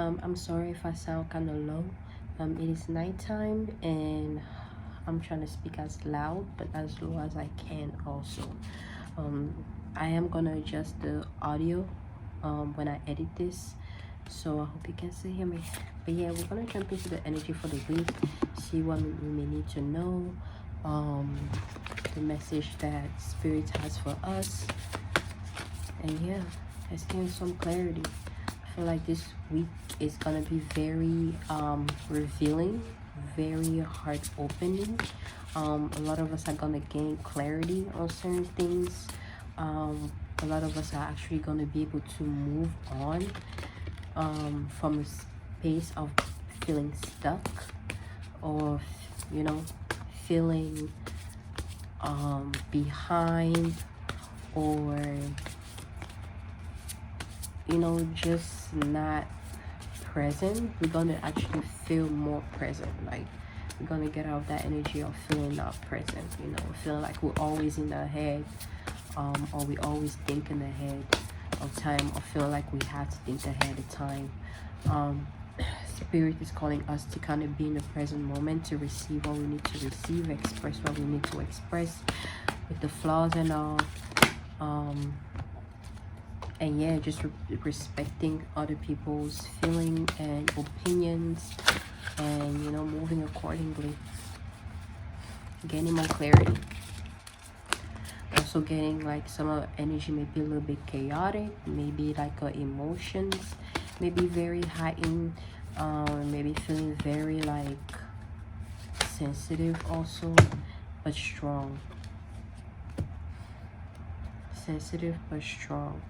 I'm sorry if I sound kind of low. It is nighttime and I'm trying to speak as loud but as low as I can also. um I am gonna adjust the audio when I edit this, so I hope you can still hear me. But yeah, we're gonna jump into the energy for the week, see what we may need to know, um the message that spirit has for us. And yeah, let's gain some clarity. I feel like this week is gonna be very revealing, very heart opening. A lot of us are gonna gain clarity on certain things. A lot of us are actually gonna be able to move on from a space of feeling stuck, or feeling behind, or just not present. We're gonna actually feel more present. Like, we're gonna get out of that energy of feeling not present, feeling like we're always in the head, or we always think in the head of time, or feel like we have to think ahead of time. Spirit is calling us to kind of be in the present moment, to receive what we need to receive, express what we need to express, with the flaws and all. And yeah, just respecting other people's feeling and opinions, and moving accordingly, gaining more clarity. Also getting like some of the energy may be a little bit chaotic, maybe like emotions maybe very heightened, maybe feeling very like sensitive also, but strong. Sensitive but strong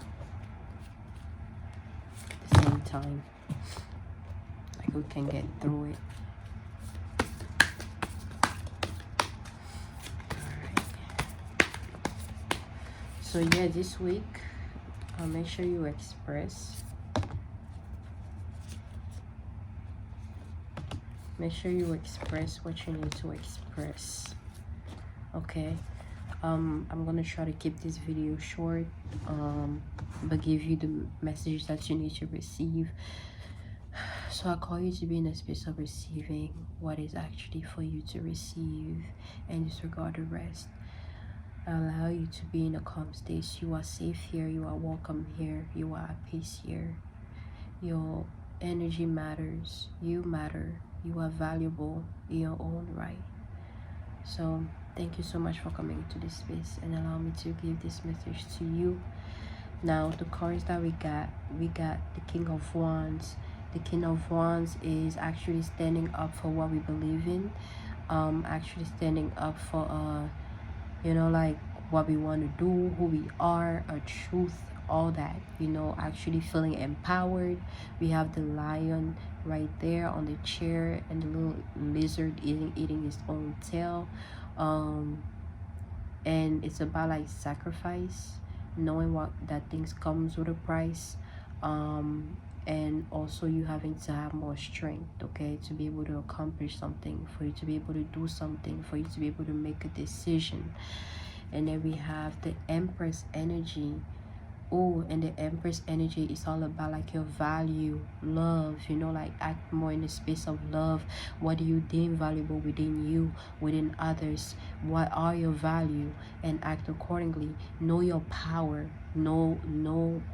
at the same time, like we can get through it. So yeah, this week, make sure you express. Make sure you express what you need to express. Okay. I'm gonna try to keep this video short, but give you the message that you need to receive. So I call you to be in a space of receiving what is actually for you to receive, and disregard the rest. Allow you to be in a calm state. You are safe here, you are welcome here, you are at peace here. Your energy matters, you matter, you are valuable in your own right. So thank you so much for coming to this space and allow me to give this message to you. Now, the cards that we got the King of Wands. The King of Wands is actually standing up for what we believe in, actually standing up for like what we want to do, who we are, our truth, all that, actually feeling empowered. We have the lion right there on the chair, and the little lizard eating his own tail. And it's about like sacrifice, knowing what that things comes with a price, and also you having to have more strength, okay, to be able to accomplish something, for you to be able to do something, for you to be able to make a decision. And then we have the Empress energy. Oh, and the Empress energy is all about like your value, love, like act more in the space of love. What do you deem valuable within you, within others? What are your value? And act accordingly. Know your power, know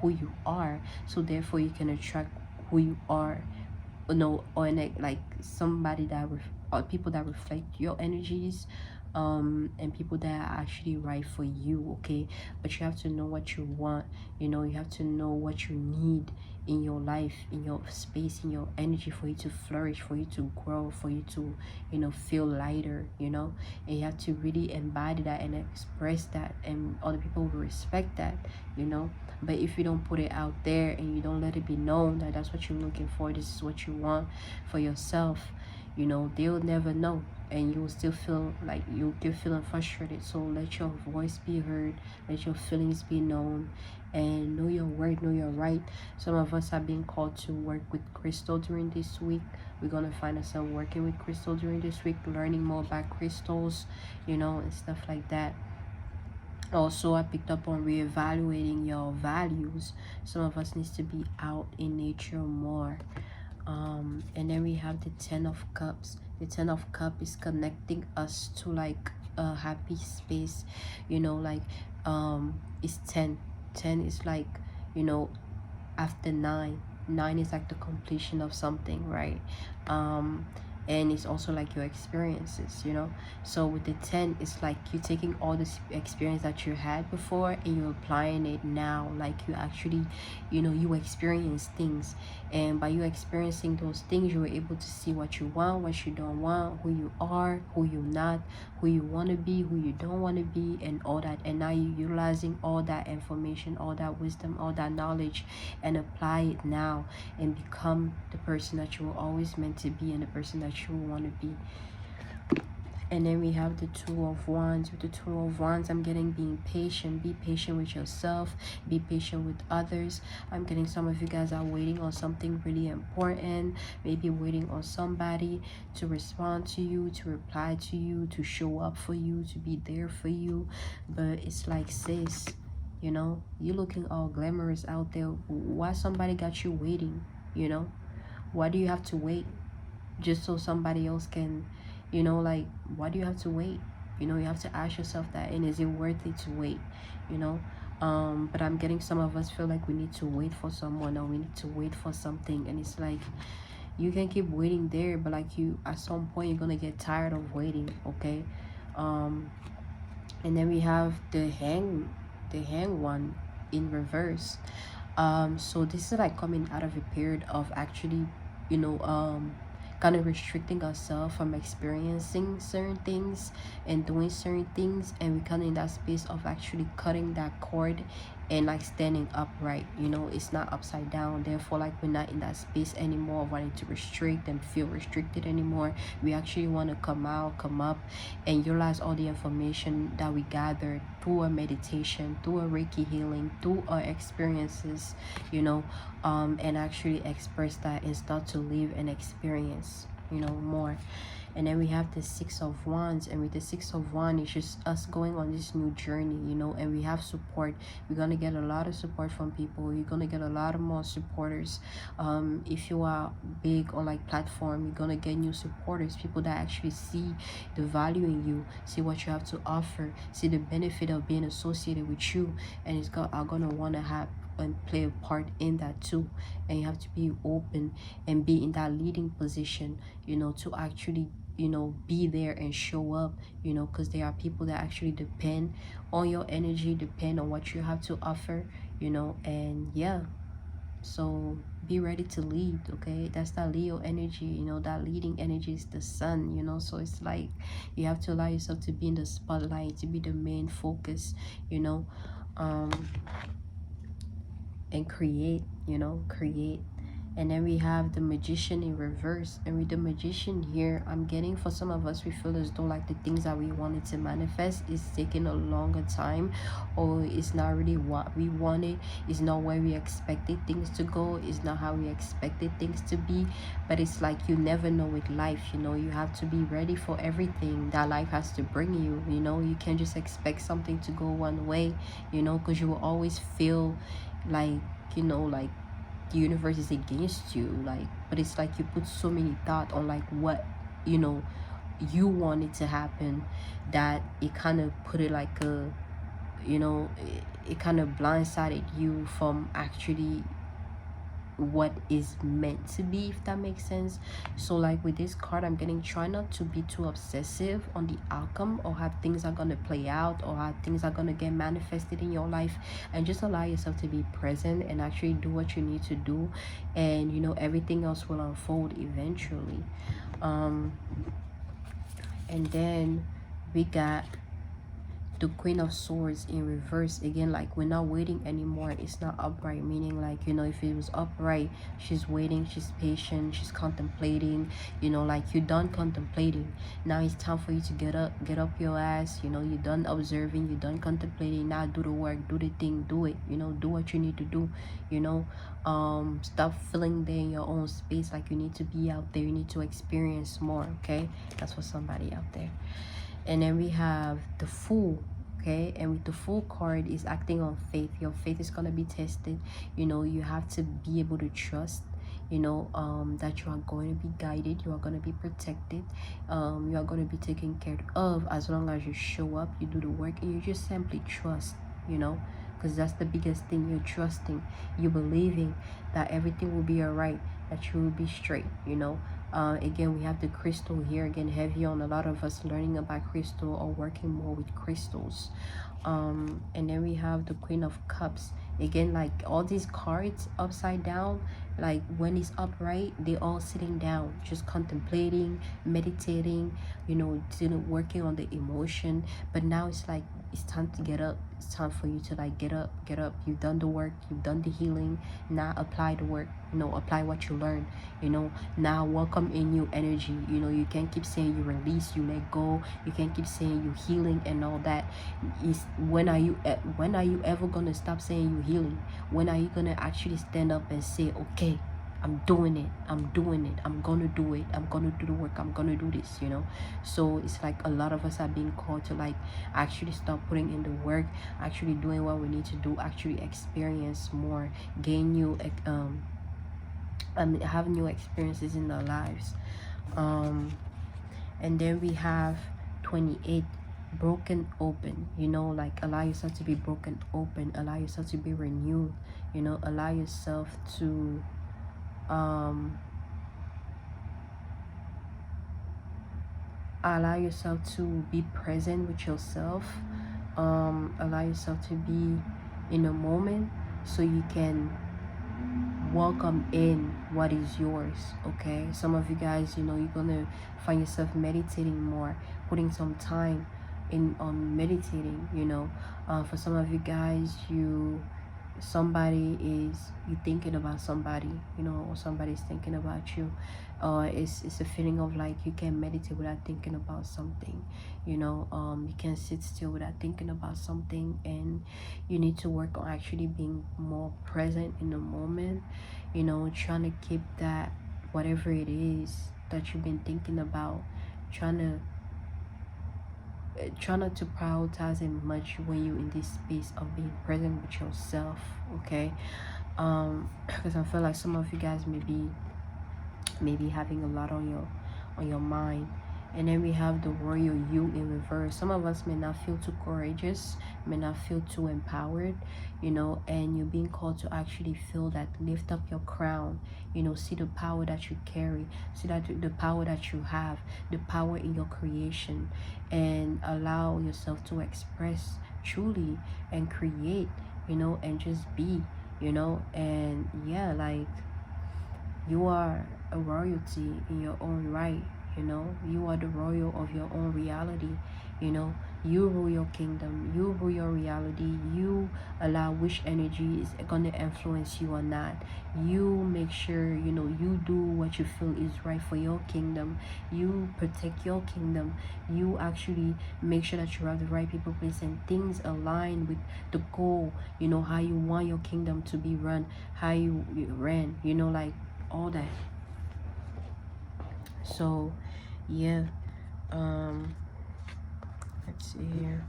who you are, so therefore you can attract who you are. Or like somebody that or people that reflect your energies, and people that are actually right for you, okay? But you have to know what you want, you have to know what you need in your life, in your space, in your energy, for you to flourish, for you to grow, for you to feel lighter, and you have to really embody that and express that, and other people will respect that. But if you don't put it out there and you don't let it be known that that's what you're looking for, this is what you want for yourself, they'll never know, and you'll still feel like you'll keep feeling frustrated. So let your voice be heard, let your feelings be known, and know your word, know your right. Some of us are being called to work with crystal during this week. We're gonna find ourselves working with crystal during this week, learning more about crystals, and stuff like that. Also, I picked up on reevaluating your values. Some of us needs to be out in nature more, And then we have the Ten of Cups. The Ten of Cups is connecting us to like a happy space, you know, like it's 10 is like, you know, after 9 is like the completion of something, right? um and it's also like your experiences, you know. So with the 10, it's like you taking all this experience that you had before and you're applying it now, like you actually, you know, you experience things, and by you experiencing those things, you were able to see what you want, what you don't want, who you are, who you're not, who you want to be, who you don't want to be, and all that. And now you're utilizing all that information, all that wisdom, all that knowledge, and apply it now and become the person that you were always meant to be and the person that you want to be. And then we have the Two of Wands. With the Two of Wands, I'm getting being patient. Be patient with yourself, be patient with others. I'm getting some of you guys are waiting on something really important, maybe waiting on somebody to respond to you, to reply to you, to show up for you, to be there for you. But it's like, sis, you know, you looking all glamorous out there. Why somebody got you waiting? You know, why do you have to wait just so somebody else can, you know, like, why do you have to wait? You know, you have to ask yourself that, and is it worth it to wait? You know. But I'm getting some of us feel like we need to wait for someone, or we need to wait for something, and it's like you can keep waiting there, but like you, at some point you're gonna get tired of waiting. Okay. um and then we have the hang one in reverse. So this is like coming out of a period of actually, you know, kind of restricting ourselves from experiencing certain things and doing certain things, and we kind of in that space of actually cutting that cord and like standing upright. You know, it's not upside down, therefore like we're not in that space anymore of wanting to restrict and feel restricted anymore. We actually want to come out, come up, and utilize all the information that we gathered through a meditation, through a Reiki healing, through our experiences, you know, and actually express that and start to live and experience, you know, more. And then we have the Six of Wands, and with the Six of Wands, it's just us going on this new journey, you know. And we have support. We're gonna get a lot of support from people. You're gonna get a lot of more supporters. If you are big on like platform, you're gonna get new supporters, people that actually see the value in you, see what you have to offer, see the benefit of being associated with you, and are gonna want to have and play a part in that too. And you have to be open and be in that leading position, you know, to actually, you know, be there and show up, you know, because there are people that actually depend on your energy, depend on what you have to offer, you know. And yeah, so be ready to lead. Okay, that's that Leo energy, you know. That leading energy is the sun, you know. So it's like you have to allow yourself to be in the spotlight, to be the main focus, you know. um and create, you know, create. And then we have the Magician in reverse, and with the Magician here, I'm getting, for some of us, we feel as though like the things that we wanted to manifest is taking a longer time, or it's not really what we wanted, it's not where we expected things to go, it's not how we expected things to be. But it's like you never know with life, you know. You have to be ready for everything that life has to bring you, you know. You can't just expect something to go one way, you know, because you will always feel like, you know, like the universe is against you, like. But it's like you put so many thought on like what, you know, you want it to happen, that it kind of put it like a, you know, it kind of blindsided you from actually what is meant to be, if that makes sense. So like with this card, I'm getting, try not to be too obsessive on the outcome, or how things are going to play out, or how things are going to get manifested in your life, and just allow yourself to be present and actually do what you need to do. And you know, everything else will unfold eventually. um and then we got the Queen of Swords in reverse again. Like we're not waiting anymore, it's not upright, meaning like, you know, if it was upright, she's waiting, she's patient, she's contemplating, you know. Like you're done contemplating, now it's time for you to get up your ass, you know. You're done observing, you're done contemplating, now do the work, do the thing, do it, you know. Do what you need to do, you know. Stop feeling there in your own space, like you need to be out there, you need to experience more. Okay, that's for somebody out there. And then we have the Fool. Okay, and with the Fool card is acting on faith. Your faith is going to be tested, you know. You have to be able to trust, that you are going to be guided, you are going to be protected, you are going to be taken care of as long as you show up, you do the work, and you just simply trust, because that's the biggest thing. You're trusting, you believing that everything will be all right, that you will be straight. Again, we have the crystal here, again heavy on a lot of us learning about crystal or working more with crystals. And then we have the Queen of Cups. Again, like all these cards upside down, like when it's upright, they all sitting down, just contemplating, meditating, working on the emotion. But now it's like it's time to get up. It's time for you to like get up. You've done the work, you've done the healing. Now apply the work, apply what you learn. Now welcome in new energy. You can't keep saying you release, you let go. You can't keep saying you healing and all that. Is when are you ever gonna stop saying you healing? When are you gonna actually stand up and say, okay, I'm doing it, I'm gonna do it, I'm gonna do the work, I'm gonna do this? So it's like a lot of us are being called to like actually start putting in the work, actually doing what we need to do, actually experience more, gain new have new experiences in our lives. And then we have 28, broken open. Like allow yourself to be broken open, allow yourself to be renewed, allow yourself to allow yourself to be present with yourself, allow yourself to be in a moment so you can welcome in what is yours. Okay, some of you guys, you're gonna find yourself meditating more, putting some time in on meditating. For some of you guys, you thinking about somebody, or somebody's thinking about you. It's a feeling of like you can meditate without thinking about something. You can sit still without thinking about something, and you need to work on actually being more present in the moment. Trying to keep that, whatever it is that you've been thinking about, try not to prioritize it much when you're in this space of being present with yourself. Okay, because I feel like some of you guys may be having a lot on your mind. And then we have the royal you in reverse. Some of us may not feel too courageous, may not feel too empowered, and you're being called to actually feel that, lift up your crown, see the power that you carry, see that the power that you have, the power in your creation, and allow yourself to express truly and create, and just be, and yeah, like you are a royalty in your own right. You are the royal of your own reality. You rule your kingdom, you rule your reality, you allow which energy is going to influence you or not. You make sure you do what you feel is right for your kingdom. You protect your kingdom. You actually make sure that you have the right people, place, and things align with the goal, how you want your kingdom to be run, how you ran, like all that. So yeah, let's see here.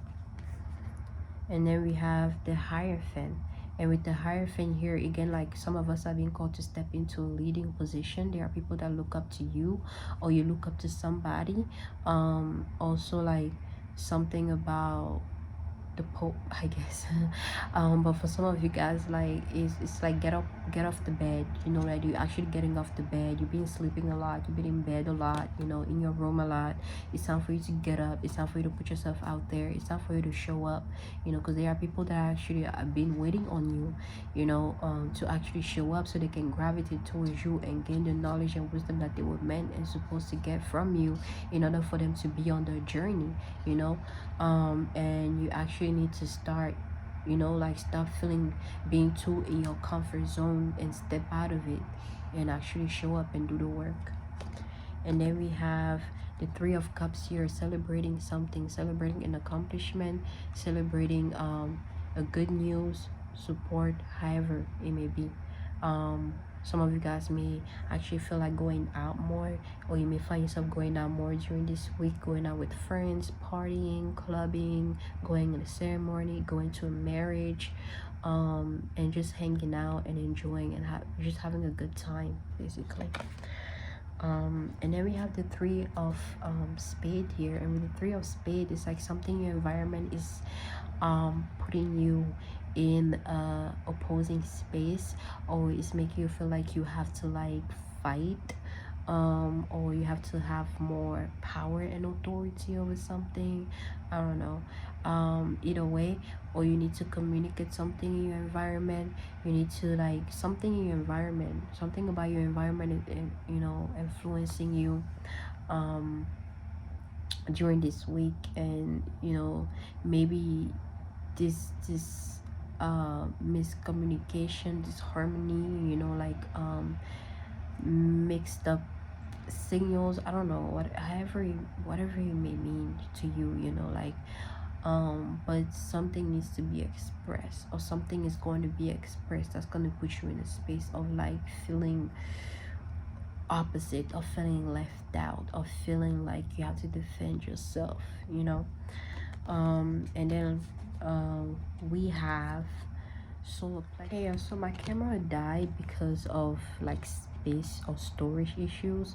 And then we have the Hierophant. And with the Hierophant here, again, like some of us are being called to step into a leading position. There are people that look up to you, or you look up to somebody. Also like something about the Pope, I guess. But for some of you guys, like it's like get off the bed. Like you actually getting off the bed. You've been sleeping a lot, you've been in bed a lot, in your room a lot. It's time for you to get up. It's time for you to put yourself out there. It's time for you to show up, because there are people that actually have been waiting on you, to actually show up so they can gravitate towards you and gain the knowledge and wisdom that they were meant and supposed to get from you in order for them to be on their journey. And you actually need to start, like stop feeling being too in your comfort zone and step out of it and actually show up and do the work. And then we have the Three of Cups here, celebrating something, celebrating an accomplishment, celebrating a good news, support, however it may be. Some of you guys may actually feel like going out more, or you may find yourself going out more during this week, going out with friends, partying, clubbing, going in a ceremony, going to a marriage, and just hanging out and enjoying and just having a good time basically. And then we have the three of spade here, and with the three of spade, it's like something your environment is putting you in opposing space, or it's making you feel like you have to like fight, or you have to have more power and authority over something. I don't know. Either way, or you need to communicate something in your environment. You need to like something in your environment, something about your environment, and you know, influencing you um during this week. And you know, maybe this miscommunication, this harmony, you know, like mixed up signals, I don't know, whatever it may mean to you, you know, like but something needs to be expressed, or something is going to be expressed that's going to put you in a space of like feeling opposite, of feeling left out, of feeling like you have to defend yourself, you know. And then we have solar plexus. Okay, so my camera died because of like space or storage issues.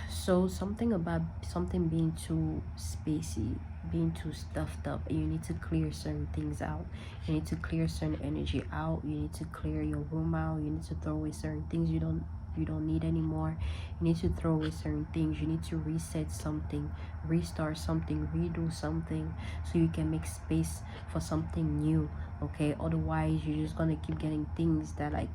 So something about something being too spacey, being too stuffed up, and you need to clear certain things out. You need to clear certain energy out. You need to clear your room out. You need to throw away certain things you don't need anymore. You need to throw away certain things. You need to reset something, restart something, redo something, so you can make space for something new. Okay, otherwise you're just gonna keep getting things that like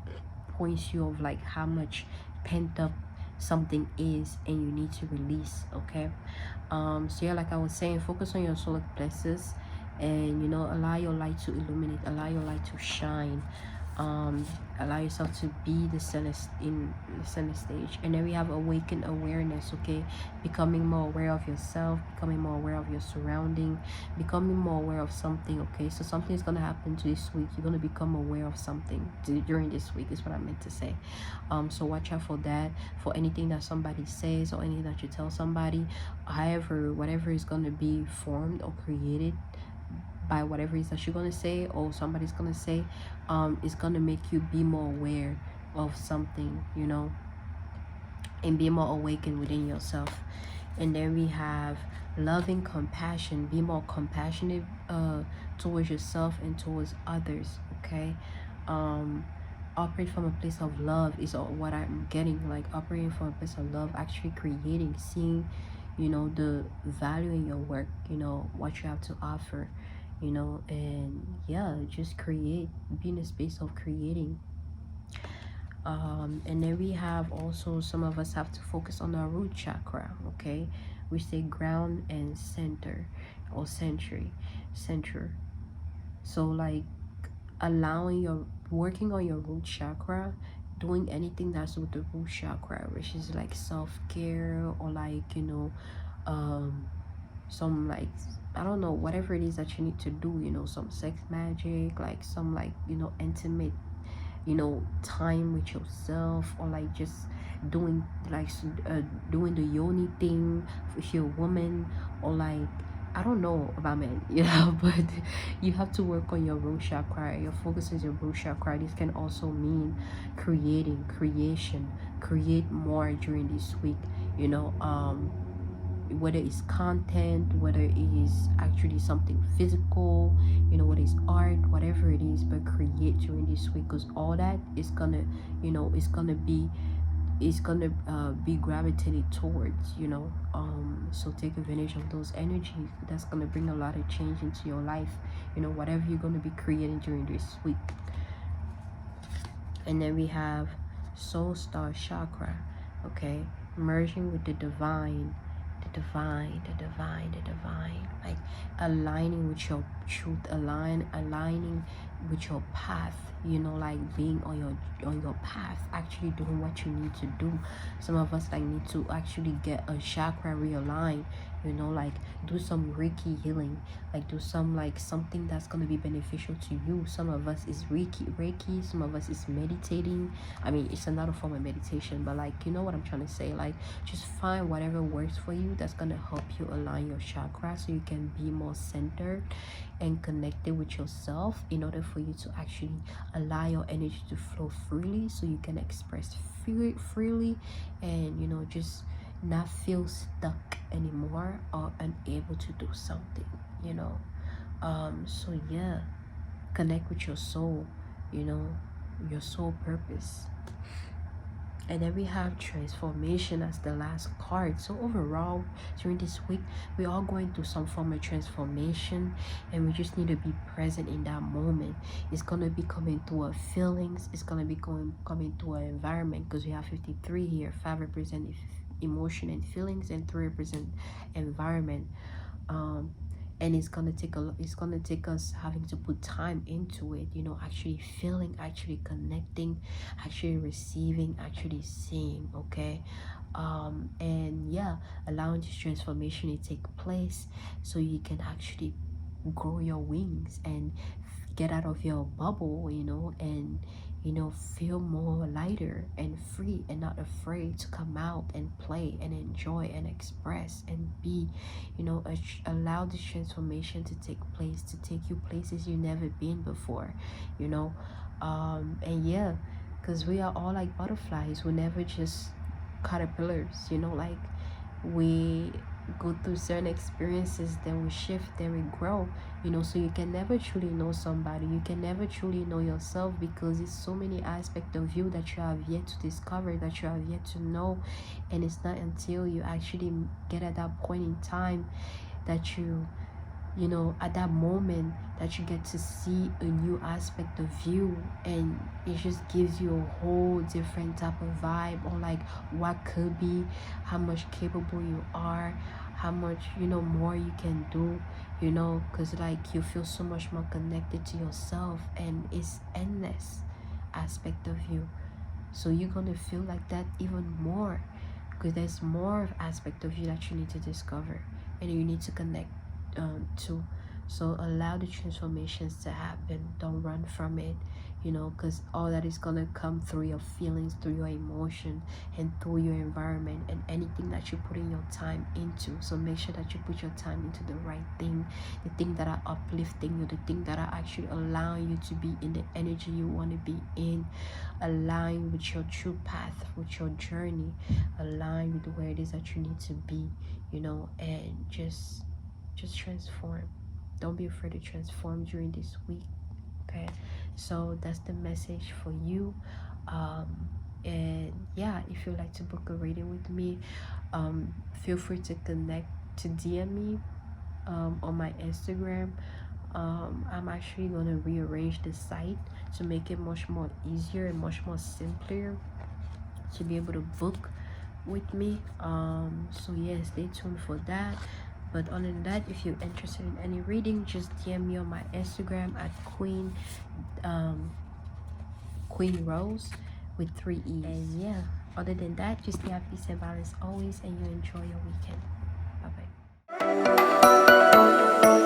points you of like how much pent up something is, and you need to release. Okay, so yeah, like I was saying, focus on your solar plexus, and you know, allow your light to illuminate, allow your light to shine. Allow yourself to be the center in the center stage. And then we have awakened awareness. Okay, becoming more aware of yourself, becoming more aware of your surrounding, becoming more aware of something. Okay, so something is going to happen to this week. You're going to become aware of something during this week is what I meant to say. So watch out for that, for anything that somebody says or anything that you tell somebody. However, whatever is going to be formed or created by whatever it is that you're gonna say or somebody's gonna say, it's gonna make you be more aware of something, you know, and be more awakened within yourself. And then we have loving compassion. Be more compassionate towards yourself and towards others. Okay, operate from a place of love is what I'm getting, like operating from a place of love, actually creating, seeing, you know, the value in your work, you know, what you have to offer, you know. And yeah, just create, be in a space of creating. And then we have also, some of us have to focus on our root chakra. Okay, we say ground and center, or center. So like allowing your, working on your root chakra, doing anything that's with the root chakra, which is like self-care, or like, you know, some like, I don't know, whatever it is that you need to do, you know, some sex magic, like some like, you know, intimate, you know, time with yourself, or like just doing like doing the yoni thing if you're a woman, or like, I don't know about men, you know, but you have to work on your root chakra. Your focus is your root chakra. This can also mean creating, creation, create more during this week, you know, whether it's content, whether it is actually something physical, you know, whether it's art, whatever it is, but create during this week, because all that is gonna, you know, it's gonna be gravitated towards, you know. So take advantage of those energies. That's gonna bring a lot of change into your life, you know, whatever you're gonna be creating during this week. And then we have soul star chakra. Okay, merging with the divine, the divine, like aligning with your truth, aligning with your path, you know, like being on your path, actually doing what you need to do. Some of us like need to actually get a chakra realigned, you know, like do some Reiki healing, like do some like something that's going to be beneficial to you. Some of us is Reiki, some of us is meditating. I mean, it's another form of meditation, but like, you know what I'm trying to say, like just find whatever works for you that's going to help you align your chakra so you can be more centered and connected with yourself, in order for you to actually allow your energy to flow freely so you can express freely, and, you know, just not feel stuck anymore or unable to do something, you know. So yeah, connect with your soul, you know, your soul purpose. And then we have transformation as the last card. So overall, during this week, we are going through some form of transformation, and we just need to be present in that moment. It's going to be coming through our feelings, it's going to be coming through our environment, because we have 53 here. 5 represent emotion and feelings, and 3 represent environment. And it's gonna take us having to put time into it, you know, actually feeling, actually connecting, actually receiving, actually seeing. Okay. And yeah, allowing this transformation to take place so you can actually grow your wings and get out of your bubble, you know, and, you know, feel more lighter and free and not afraid to come out and play and enjoy and express and be, you know, allow this transformation to take place, to take you places you never been before, you know. And yeah, because we are all like butterflies, we're never just caterpillars, you know, like we go through certain experiences, then we shift, then we grow, you know. So you can never truly know somebody, you can never truly know yourself, because it's so many aspects of you that you have yet to discover, that you have yet to know. And it's not until you actually get at that point in time that you know, at that moment, that you get to see a new aspect of you, and it just gives you a whole different type of vibe on like what could be, how much capable you are, how much, you know, more you can do, you know, because like you feel so much more connected to yourself, and it's endless aspect of you. So you're gonna feel like that even more, because there's more aspect of you that you need to discover and you need to connect to. So allow the transformations to happen, don't run from it, you know, because all that is gonna come through your feelings, through your emotion, and through your environment, and anything that you're putting your time into. So make sure that you put your time into the right thing, the thing that are uplifting you, the thing that are actually allowing you to be in the energy you want to be in, align with your true path, with your journey, align with where it is that you need to be, you know. And just transform. Don't be afraid to transform during this week. Okay, so that's the message for you. And yeah, if you'd like to book a reading with me, feel free to connect, to DM me on my Instagram. I'm actually going to rearrange the site to make it much more easier and much more simpler to be able to book with me. So yeah, stay tuned for that. But other than that, if you're interested in any reading, just DM me on my Instagram at Queen Rose with 3 E's. And yeah, other than that, just stay at peace and balance always, and you enjoy your weekend. Bye bye.